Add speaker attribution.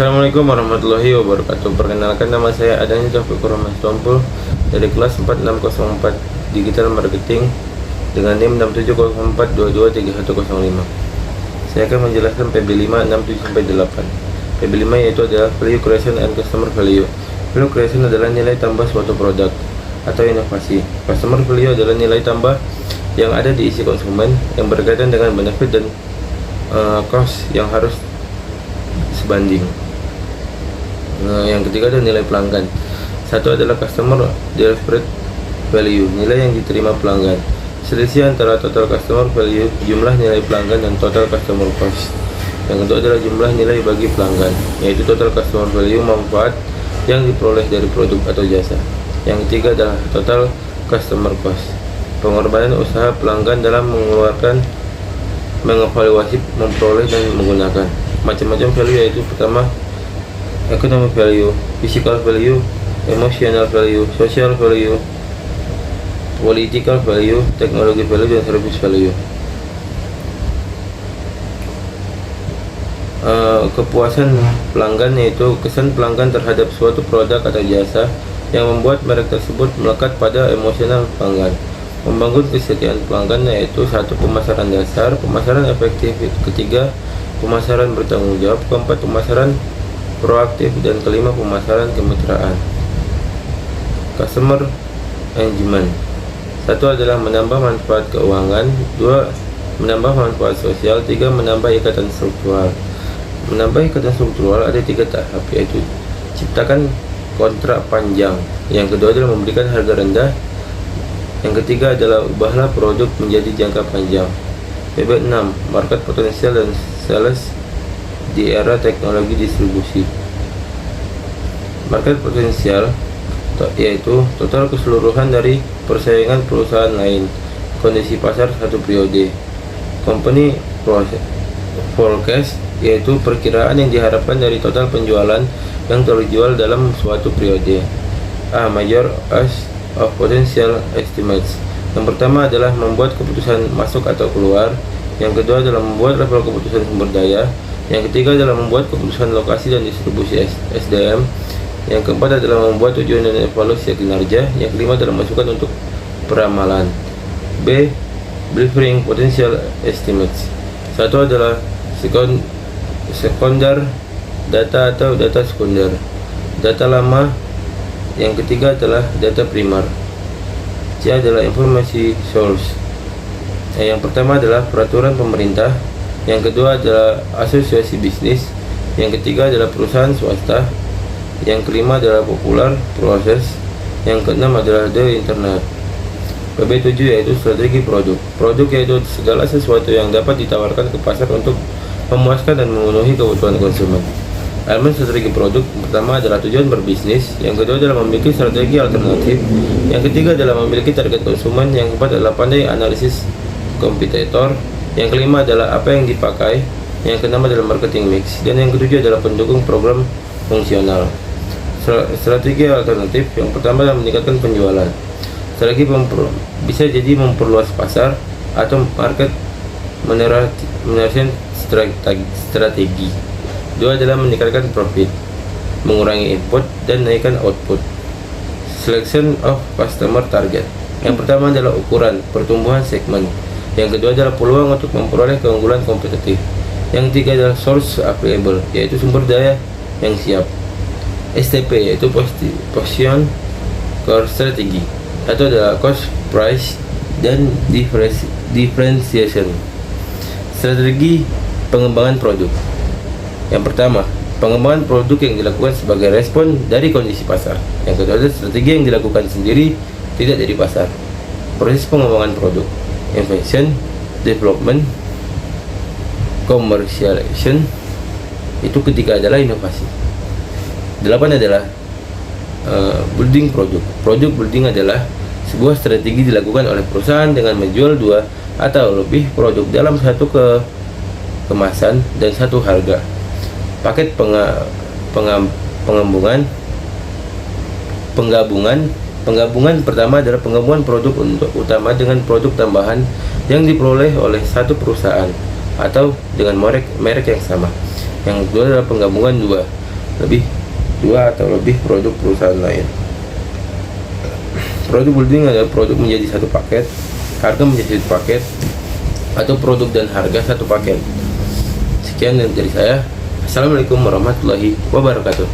Speaker 1: Assalamualaikum warahmatullahi wabarakatuh. Perkenalkan, nama saya Adani Taufikur Rahman Stompul dari kelas 4604 Digital Marketing dengan NIM 6704223105. Saya akan menjelaskan PB5 67-8. PB5 yaitu adalah Value Creation and Customer Value. Value Creation adalah nilai tambah suatu produk atau inovasi. Customer Value adalah nilai tambah yang ada di isi konsumen yang berkaitan dengan benefit dan cost yang harus sebanding. Yang ketiga adalah nilai pelanggan. Satu adalah customer delivered value, nilai yang diterima pelanggan. Selisih antara total customer value, jumlah nilai pelanggan, dan total customer cost. Yang kedua adalah jumlah nilai bagi pelanggan, yaitu total customer value, manfaat yang diperoleh dari produk atau jasa. Yang ketiga adalah total customer cost, pengorbanan usaha pelanggan dalam mengeluarkan, mengevaluasi, memperoleh, dan menggunakan macam-macam value, yaitu pertama economic value, physical value, emotional value, social value, political value, technology value, dan service value. Kepuasan pelanggan yaitu kesan pelanggan terhadap suatu produk atau jasa yang membuat merek tersebut melekat pada emosional pelanggan. Membangun kesetiaan pelanggan yaitu satu, pemasaran dasar, pemasaran efektif, ketiga pemasaran bertanggung jawab, keempat pemasaran proaktif, dan kelima pemasaran kemitraan. Customer engagement. Satu adalah menambah manfaat keuangan, dua menambah manfaat sosial, tiga menambah ikatan struktural. Menambah ikatan struktural ada tiga tahap, yaitu ciptakan kontrak panjang, yang kedua adalah memberikan harga rendah, yang ketiga adalah ubahlah produk menjadi jangka panjang. PB6, market potensial dan sales di era teknologi distribusi. Market potensial yaitu total keseluruhan dari persaingan perusahaan lain, kondisi pasar satu periode. Company forecast yaitu perkiraan yang diharapkan dari total penjualan yang terjual dalam suatu periode. Major of potential estimates. Yang pertama adalah membuat keputusan masuk atau keluar, yang kedua adalah membuat level keputusan sumber daya, yang ketiga adalah membuat keputusan lokasi dan distribusi SDM, yang keempat adalah membuat tujuan dan evaluasi kinerja, yang kelima adalah masukan untuk peramalan. B. Briefing potential estimates. Satu adalah sekunder data atau data sekunder, data lama, yang ketiga adalah data primer. C adalah informasi source. Yang pertama adalah peraturan pemerintah, yang kedua adalah asosiasi bisnis, yang ketiga adalah perusahaan swasta, yang kelima adalah popular proses, yang keenam adalah the internet. PB7 yaitu strategi produk. Produk yaitu segala sesuatu yang dapat ditawarkan ke pasar untuk memuaskan dan memenuhi kebutuhan konsumen. Elemen strategi produk pertama adalah tujuan berbisnis, yang kedua adalah memiliki strategi alternatif, yang ketiga adalah memiliki target konsumen, yang keempat adalah pandai analisis kompetitor, yang kelima adalah apa yang dipakai, yang keenam adalah marketing mix, dan yang ketujuh adalah pendukung program fungsional. Strategi alternatif yang pertama adalah meningkatkan penjualan. Strategi bisa jadi memperluas pasar atau market strategi. Dua adalah meningkatkan profit, mengurangi input dan naikkan output. Selection of customer target. Yang pertama adalah ukuran pertumbuhan segmen, yang kedua adalah peluang untuk memperoleh keunggulan kompetitif, yang ketiga adalah source available yaitu sumber daya yang siap. STP yaitu position core strategy, atau adalah cost, price, dan differentiation. Strategi pengembangan produk. Yang pertama, pengembangan produk yang dilakukan sebagai respon dari kondisi pasar. Yang kedua adalah strategi yang dilakukan sendiri, tidak dari pasar. Proses pengembangan produk, invention, development, commercialization. Itu ketiga adalah inovasi. 8 adalah building produk. Produk building adalah sebuah strategi dilakukan oleh perusahaan dengan menjual 2 atau lebih produk dalam satu kemasan dan satu harga. Paket penggabungan pertama adalah penggabungan produk utama dengan produk tambahan yang diperoleh oleh satu perusahaan atau dengan merek yang sama. Yang kedua adalah penggabungan 2, lebih dua atau lebih produk perusahaan lain. Produk bundling adalah produk menjadi satu paket, harga menjadi satu paket, atau produk dan harga satu paket. Sekian dari saya. Assalamualaikum warahmatullahi wabarakatuh.